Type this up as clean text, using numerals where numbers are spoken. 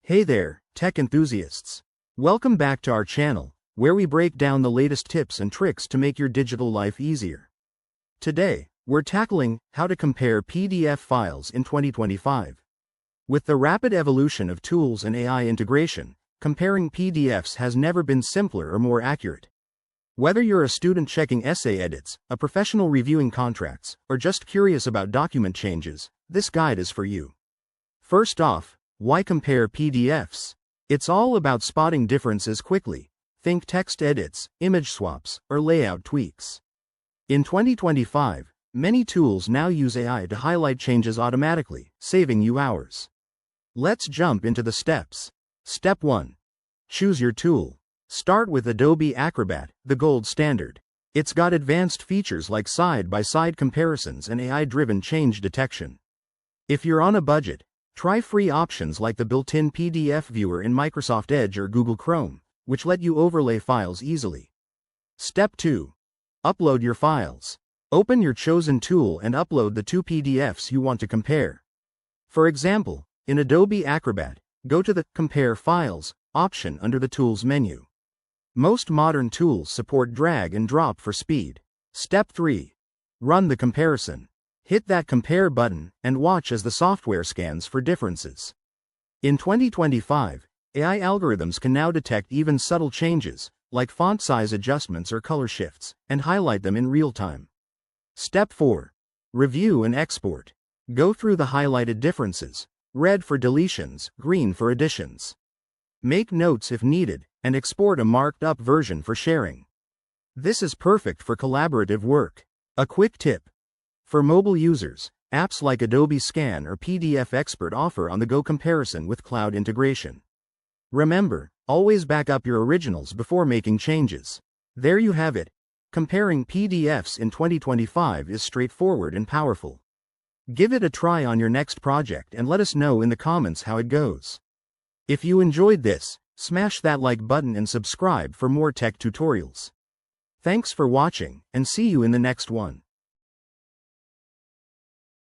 Hey there, tech enthusiasts. Welcome back to our channel, where we break down the latest tips and tricks to make your digital life easier. Today, we're tackling how to compare PDF files in 2025. With the rapid evolution of tools and AI integration, comparing PDFs has never been simpler or more accurate. Whether you're a student checking essay edits, a professional reviewing contracts, or just curious about document changes, this guide is for you. First off, why compare PDFs? It's all about spotting differences quickly. Think text edits, image swaps, or layout tweaks. In 2025, many tools now use AI to highlight changes automatically, saving you hours. Let's jump into the steps. Step 1. Choose your tool. Start with Adobe Acrobat, the gold standard. It's got advanced features like side-by-side comparisons and AI-driven change detection. If you're on a budget, try free options like the built-in PDF viewer in Microsoft Edge or Google Chrome, which let you overlay files easily. Step 2. Upload your files. Open your chosen tool and upload the two PDFs you want to compare. For example, in Adobe Acrobat, go to the Compare Files option under the Tools menu. Most modern tools support drag and drop for speed. Step 3. Run the comparison. Hit that compare button and watch as the software scans for differences. In 2025, AI algorithms can now detect even subtle changes, like font size adjustments or color shifts, and highlight them in real time. Step 4. Review and export. Go through the highlighted differences, red for deletions, green for additions. Make notes if needed, and export a marked-up version for sharing. This is perfect for collaborative work. A quick tip. For mobile users, apps like Adobe Scan or PDF Expert offer on-the-go comparison with cloud integration. Remember, always back up your originals before making changes. There you have it. Comparing PDFs in 2025 is straightforward and powerful. Give it a try on your next project and let us know in the comments how it goes. If you enjoyed this, smash that like button and subscribe for more tech tutorials. Thanks for watching, and see you in the next one.